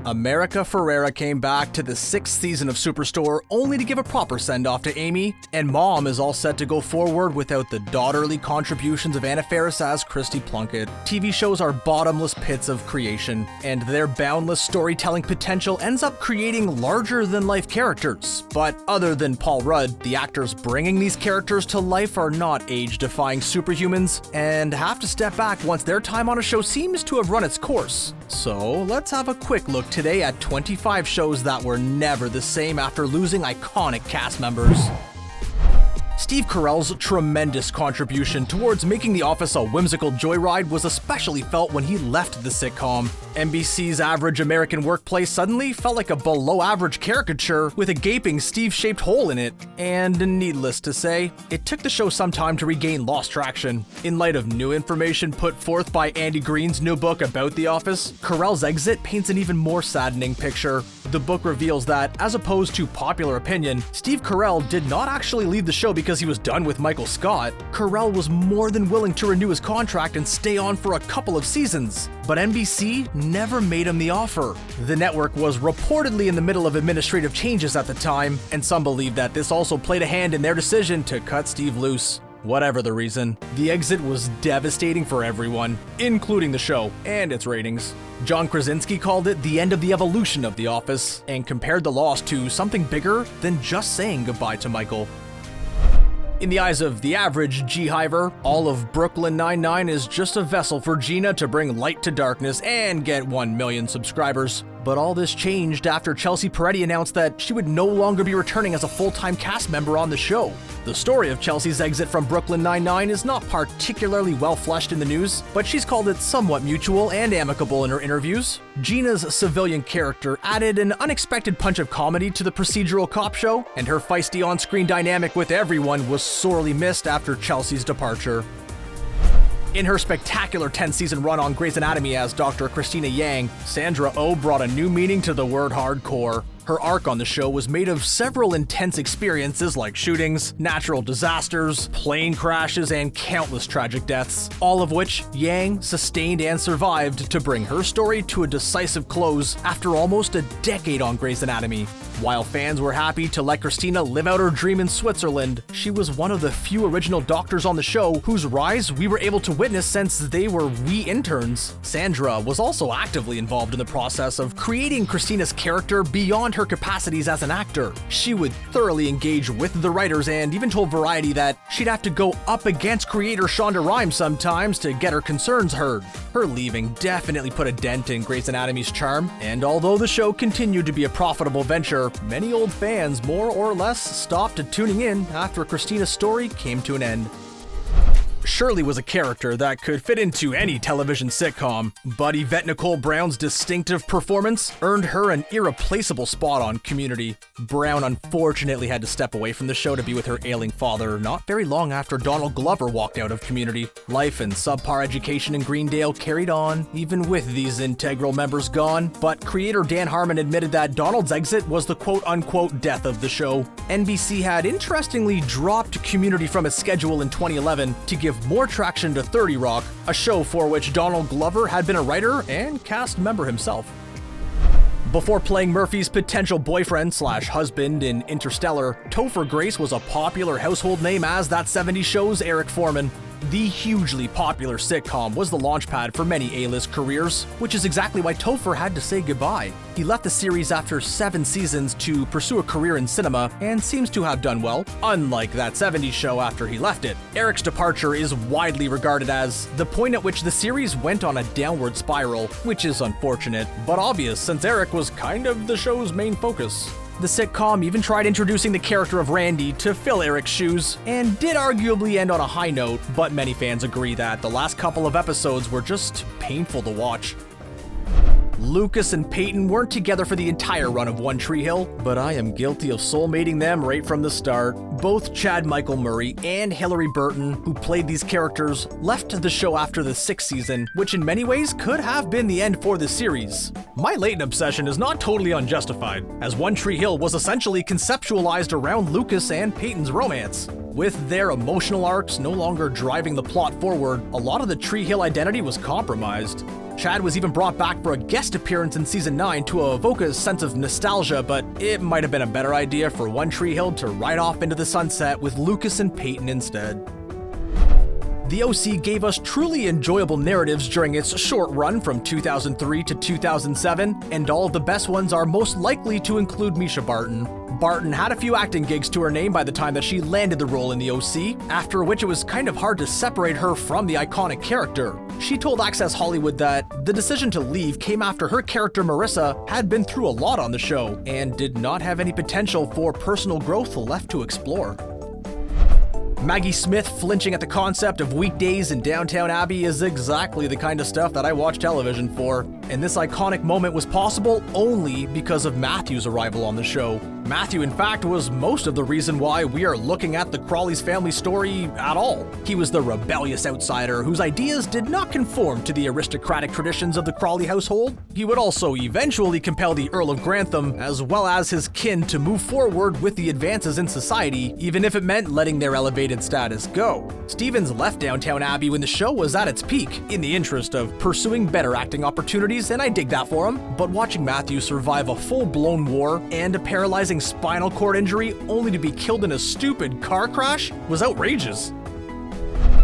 America Ferrera came back to the 6th season of Superstore only to give a proper send-off to Amy, and Mom is all set to go forward without the daughterly contributions of Anna Faris as Christy Plunkett. TV shows are bottomless pits of creation, and their boundless storytelling potential ends up creating larger-than-life characters. But other than Paul Rudd, the actors bringing these characters to life are not age-defying superhumans, and have to step back once their time on a show seems to have run its course. So let's have a quick look today at 25 shows that were never the same after losing iconic cast members. Steve Carell's tremendous contribution towards making The Office a whimsical joyride was especially felt when he left the sitcom. NBC's average American workplace suddenly felt like a below-average caricature with a gaping Steve-shaped hole in it. And needless to say, it took the show some time to regain lost traction. In light of new information put forth by Andy Green's new book about The Office, Carell's exit paints an even more saddening picture. The book reveals that, as opposed to popular opinion, Steve Carell did not actually leave the show because he was done with Michael Scott. Carell was more than willing to renew his contract and stay on for a couple of seasons, but NBC never made him the offer. The network was reportedly in the middle of administrative changes at the time, and some believe that this also played a hand in their decision to cut Steve loose. Whatever the reason, the exit was devastating for everyone, including the show and its ratings. John Krasinski called it the end of the evolution of The Office, and compared the loss to something bigger than just saying goodbye to Michael. In the eyes of the average G-Hiver, all of Brooklyn Nine-Nine is just a vessel for Gina to bring light to darkness and get 1 million subscribers. But all this changed after Chelsea Peretti announced that she would no longer be returning as a full-time cast member on the show. The story of Chelsea's exit from Brooklyn Nine-Nine is not particularly well fleshed in the news, but she's called it somewhat mutual and amicable in her interviews. Gina's civilian character added an unexpected punch of comedy to the procedural cop show, and her feisty on-screen dynamic with everyone was sorely missed after Chelsea's departure. In her spectacular 10-season run on Grey's Anatomy as Dr. Christina Yang, Sandra Oh brought a new meaning to the word hardcore. Her arc on the show was made of several intense experiences like shootings, natural disasters, plane crashes, and countless tragic deaths, all of which Yang sustained and survived to bring her story to a decisive close after almost a decade on Grey's Anatomy. While fans were happy to let Christina live out her dream in Switzerland, she was one of the few original doctors on the show whose rise we were able to witness since they were wee interns. Sandra was also actively involved in the process of creating Christina's character beyond her capacities as an actor. She would thoroughly engage with the writers and even told Variety that she'd have to go up against creator Shonda Rhimes sometimes to get her concerns heard. Her leaving definitely put a dent in Grey's Anatomy's charm, and although the show continued to be a profitable venture, many old fans more or less stopped tuning in after Christina's story came to an end. Shirley was a character that could fit into any television sitcom, but Yvette Nicole Brown's distinctive performance earned her an irreplaceable spot on Community. Brown unfortunately had to step away from the show to be with her ailing father not very long after Donald Glover walked out of Community. Life and subpar education in Greendale carried on, even with these integral members gone, but creator Dan Harmon admitted that Donald's exit was the quote-unquote death of the show. NBC had interestingly dropped Community from its schedule in 2011 to give more traction to 30 Rock, a show for which Donald Glover had been a writer and cast member himself. Before playing Murphy's potential boyfriend/husband in Interstellar, Topher Grace was a popular household name as That 70s Show's Eric Foreman. The hugely popular sitcom was the launchpad for many A-list careers, which is exactly why Topher had to say goodbye. He left the series after 7 seasons to pursue a career in cinema, and seems to have done well, unlike That 70s Show after he left it. Eric's departure is widely regarded as the point at which the series went on a downward spiral, which is unfortunate, but obvious since Eric was kind of the show's main focus. The sitcom even tried introducing the character of Randy to fill Eric's shoes, and did arguably end on a high note, but many fans agree that the last couple of episodes were just painful to watch. Lucas and Peyton weren't together for the entire run of One Tree Hill, but I am guilty of soulmating them right from the start. Both Chad Michael Murray and Hilarie Burton, who played these characters, left the show after the 6th season, which in many ways could have been the end for the series. My Layton obsession is not totally unjustified, as One Tree Hill was essentially conceptualized around Lucas and Peyton's romance. With their emotional arcs no longer driving the plot forward, a lot of the Tree Hill identity was compromised. Chad was even brought back for a guest appearance in season 9 to evoke a sense of nostalgia, but it might have been a better idea for One Tree Hill to ride off into the sunset with Lucas and Peyton instead. The OC gave us truly enjoyable narratives during its short run from 2003 to 2007, and all of the best ones are most likely to include Misha Barton. Barton had a few acting gigs to her name by the time that she landed the role in the OC, after which it was kind of hard to separate her from the iconic character. She told Access Hollywood that the decision to leave came after her character Marissa had been through a lot on the show and did not have any potential for personal growth left to explore. Maggie Smith flinching at the concept of weekdays in Downtown Abbey is exactly the kind of stuff that I watch television for, and this iconic moment was possible only because of Matthew's arrival on the show. Matthew, in fact, was most of the reason why we are looking at the Crawley's family story at all. He was the rebellious outsider whose ideas did not conform to the aristocratic traditions of the Crawley household. He would also eventually compel the Earl of Grantham, as well as his kin, to move forward with the advances in society, even if it meant letting their elevated status go. Stevens left Downtown Abbey when the show was at its peak, in the interest of pursuing better acting opportunities, and I dig that for him, but watching Matthew survive a full-blown war and a paralyzing spinal cord injury only to be killed in a stupid car crash was outrageous.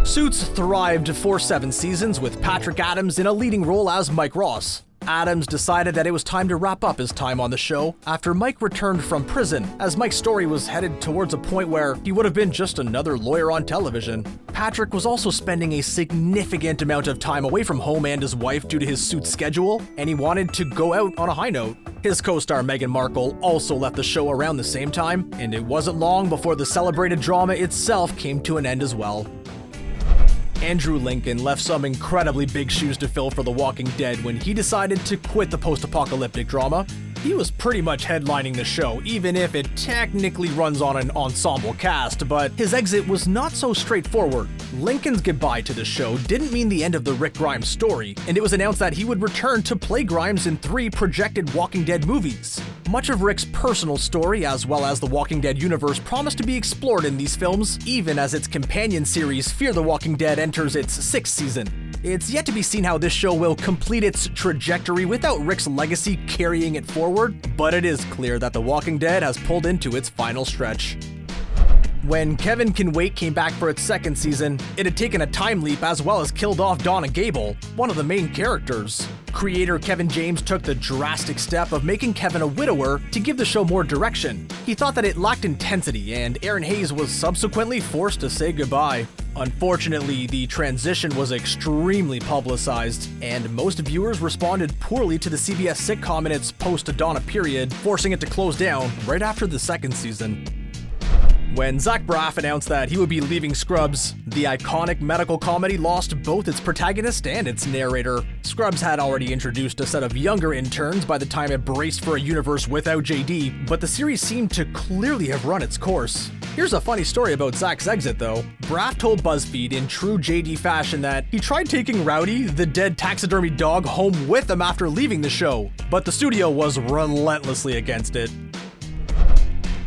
Suits thrived for 7 seasons with Patrick Adams in a leading role as Mike Ross. Adams decided that it was time to wrap up his time on the show after Mike returned from prison, as Mike's story was headed towards a point where he would have been just another lawyer on television. Patrick was also spending a significant amount of time away from home and his wife due to his Suits schedule, and he wanted to go out on a high note. His co-star Meghan Markle also left the show around the same time, and it wasn't long before the celebrated drama itself came to an end as well. Andrew Lincoln left some incredibly big shoes to fill for The Walking Dead when he decided to quit the post-apocalyptic drama. He was pretty much headlining the show, even if it technically runs on an ensemble cast, but his exit was not so straightforward. Lincoln's goodbye to the show didn't mean the end of the Rick Grimes story, and it was announced that he would return to play Grimes in 3 projected Walking Dead movies. Much of Rick's personal story, as well as the Walking Dead universe, promised to be explored in these films, even as its companion series Fear the Walking Dead enters its 6th season. It's yet to be seen how this show will complete its trajectory without Rick's legacy carrying it forward, but it is clear that The Walking Dead has pulled into its final stretch. When Kevin Can Wait came back for its 2nd season, it had taken a time leap as well as killed off Donna Gable, one of the main characters. Creator Kevin James took the drastic step of making Kevin a widower to give the show more direction. He thought that it lacked intensity, and Aaron Hayes was subsequently forced to say goodbye. Unfortunately, the transition was extremely publicized, and most viewers responded poorly to the CBS sitcom in its post-Donna period, forcing it to close down right after the 2nd season. When Zach Braff announced that he would be leaving Scrubs, the iconic medical comedy lost both its protagonist and its narrator. Scrubs had already introduced a set of younger interns by the time it braced for a universe without JD, but the series seemed to clearly have run its course. Here's a funny story about Zach's exit, though. Braff told BuzzFeed in true JD fashion that he tried taking Rowdy, the dead taxidermy dog, home with him after leaving the show, but the studio was relentlessly against it.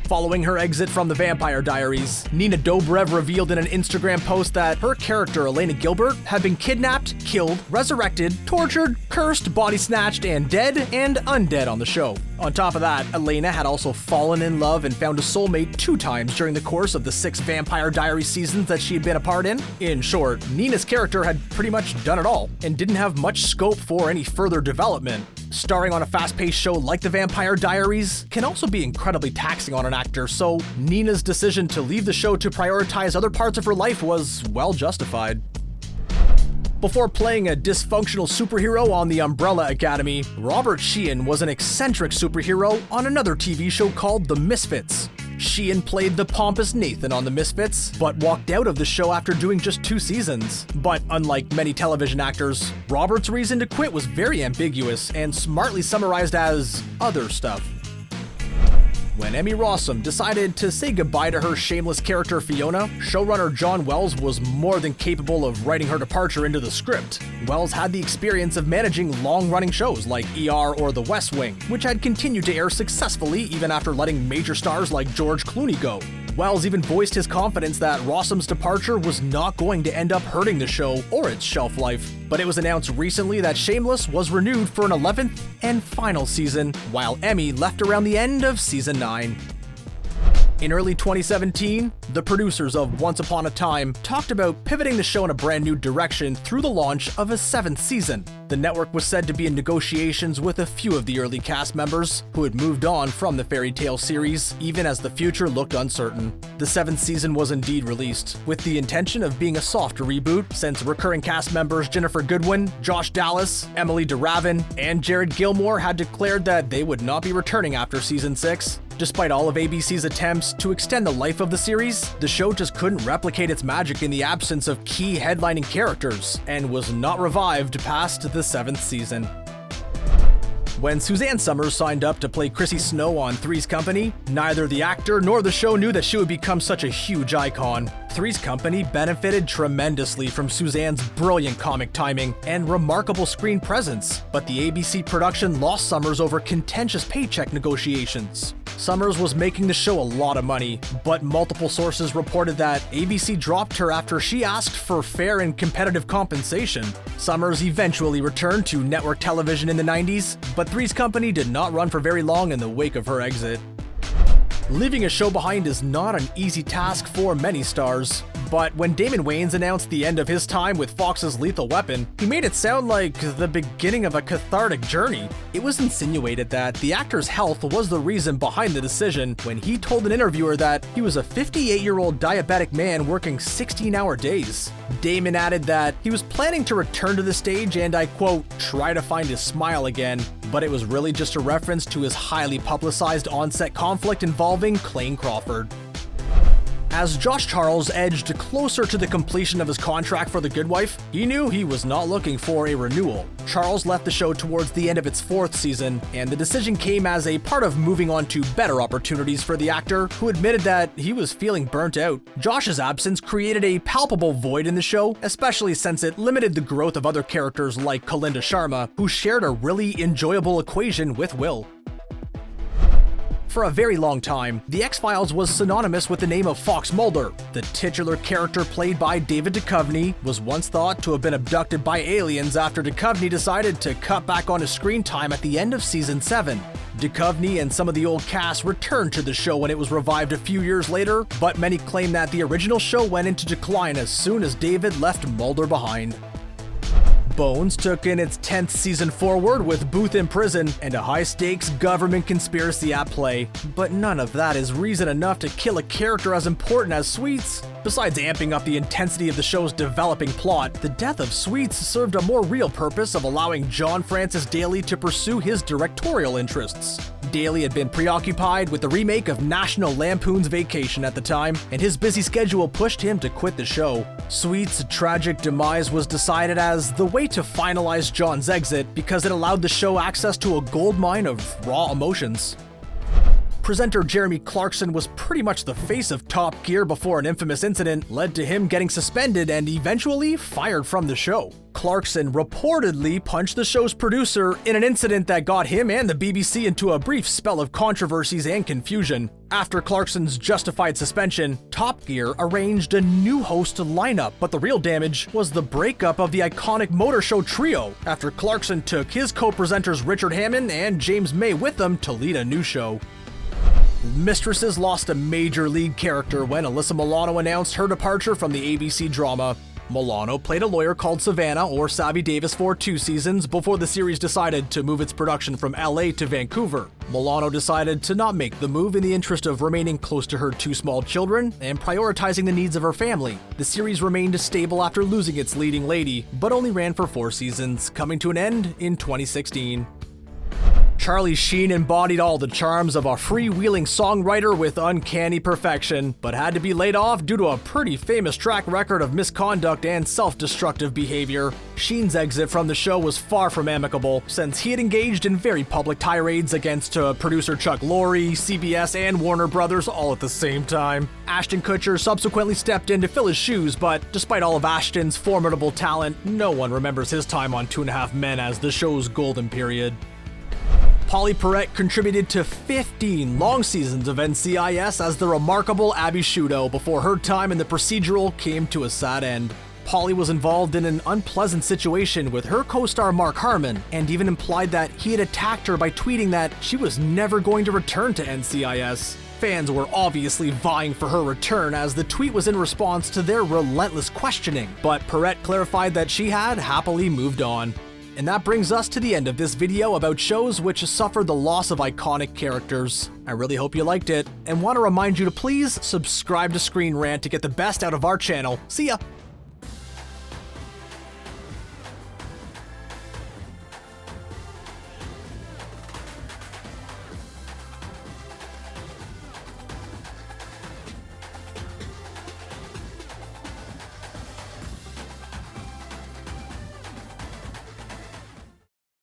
Following her exit from The Vampire Diaries, Nina Dobrev revealed in an Instagram post that her character, Elena Gilbert, had been kidnapped, killed, resurrected, tortured, cursed, body snatched, and dead and undead on the show. On top of that, Elena had also fallen in love and found a soulmate 2 times during the course of the 6 Vampire Diaries seasons that she had been a part in. In short, Nina's character had pretty much done it all, and didn't have much scope for any further development. Starring on a fast-paced show like The Vampire Diaries can also be incredibly taxing on an actor, so Nina's decision to leave the show to prioritize other parts of her life was well justified. Before playing a dysfunctional superhero on The Umbrella Academy, Robert Sheehan was an eccentric superhero on another TV show called The Misfits. Sheehan played the pompous Nathan on The Misfits, but walked out of the show after doing just 2 seasons. But unlike many television actors, Robert's reason to quit was very ambiguous and smartly summarized as other stuff. When Emmy Rossum decided to say goodbye to her shameless character Fiona, showrunner John Wells was more than capable of writing her departure into the script. Wells had the experience of managing long-running shows like ER or The West Wing, which had continued to air successfully even after letting major stars like George Clooney go. Wells even voiced his confidence that Rossum's departure was not going to end up hurting the show or its shelf life. but it was announced recently that Shameless was renewed for an 11th and final season, while Emmy left around the end of season 9. In early 2017, the producers of Once Upon a Time talked about pivoting the show in a brand new direction through the launch of a 7th season. The network was said to be in negotiations with a few of the early cast members who had moved on from the fairy tale series, even as the future looked uncertain. The 7th season was indeed released, with the intention of being a softer reboot, since recurring cast members Jennifer Goodwin, Josh Dallas, Emily DeRavin, and Jared Gilmore had declared that they would not be returning after season 6. Despite all of ABC's attempts to extend the life of the series, the show just couldn't replicate its magic in the absence of key headlining characters, and was not revived past the 7th season. When Suzanne Summers signed up to play Chrissy Snow on Three's Company, neither the actor nor the show knew that she would become such a huge icon. Three's Company benefited tremendously from Suzanne's brilliant comic timing and remarkable screen presence, but the ABC production lost Summers over contentious paycheck negotiations. Summers was making the show a lot of money, but multiple sources reported that ABC dropped her after she asked for fair and competitive compensation. Summers eventually returned to network television in the 90s, but Three's Company did not run for very long in the wake of her exit. Leaving a show behind is not an easy task for many stars, but when Damon Waynes announced the end of his time with Fox's Lethal Weapon, he made it sound like the beginning of a cathartic journey. It was insinuated that the actor's health was the reason behind the decision when he told an interviewer that he was a 58-year-old diabetic man working 16-hour days. Damon added that he was planning to return to the stage and, I quote, try to find his smile again, but it was really just a reference to his highly publicized on-set conflict involving Clayne Crawford. As Josh Charles edged closer to the completion of his contract for The Good Wife, he knew he was not looking for a renewal. Charles left the show towards the end of its 4th season, and the decision came as a part of moving on to better opportunities for the actor, who admitted that he was feeling burnt out. Josh's absence created a palpable void in the show, especially since it limited the growth of other characters like Kalinda Sharma, who shared a really enjoyable equation with Will. For a very long time, The X-Files was synonymous with the name of Fox Mulder. The titular character played by David Duchovny was once thought to have been abducted by aliens after Duchovny decided to cut back on his screen time at the end of season 7. Duchovny and some of the old cast returned to the show when it was revived a few years later, but many claim that the original show went into decline as soon as David left Mulder behind. Bones took in its 10th season forward with Booth in prison and a high-stakes government conspiracy at play, but none of that is reason enough to kill a character as important as Sweets. Besides amping up the intensity of the show's developing plot, the death of Sweets served a more real purpose of allowing John Francis Daley to pursue his directorial interests. Daley had been preoccupied with the remake of National Lampoon's Vacation at the time, and his busy schedule pushed him to quit the show. Sweet's tragic demise was decided as the way to finalize John's exit because it allowed the show access to a goldmine of raw emotions. Presenter Jeremy Clarkson was pretty much the face of Top Gear before an infamous incident led to him getting suspended and eventually fired from the show. Clarkson reportedly punched the show's producer in an incident that got him and the BBC into a brief spell of controversies and confusion. After Clarkson's justified suspension, Top Gear arranged a new host lineup, but the real damage was the breakup of the iconic motor show trio after Clarkson took his co-presenters Richard Hammond and James May with them to lead a new show. Mistresses lost a major lead character when Alyssa Milano announced her departure from the ABC drama. Milano played a lawyer called Savannah or Savvy Davis for 2 seasons before the series decided to move its production from LA to Vancouver. Milano decided to not make the move in the interest of remaining close to her 2 small children and prioritizing the needs of her family. The series remained stable after losing its leading lady, but only ran for 4 seasons, coming to an end in 2016. Charlie Sheen embodied all the charms of a freewheeling songwriter with uncanny perfection, but had to be laid off due to a pretty famous track record of misconduct and self-destructive behavior. Sheen's exit from the show was far from amicable, since he had engaged in very public tirades against producer Chuck Lorre, CBS, and Warner Brothers all at the same time. Ashton Kutcher subsequently stepped in to fill his shoes, but despite all of Ashton's formidable talent, no one remembers his time on 2.5 Men as the show's golden period. Polly Peretti contributed to 15 long seasons of NCIS as the remarkable Abby Shudo before her time in the procedural came to a sad end. Polly was involved in an unpleasant situation with her co-star Mark Harmon, and even implied that he had attacked her by tweeting that she was never going to return to NCIS. Fans were obviously vying for her return, as the tweet was in response to their relentless questioning, but Peretti clarified that she had happily moved on. And that brings us to the end of this video about shows which suffered the loss of iconic characters. I really hope you liked it, and want to remind you to please subscribe to Screen Rant to get the best out of our channel. See ya!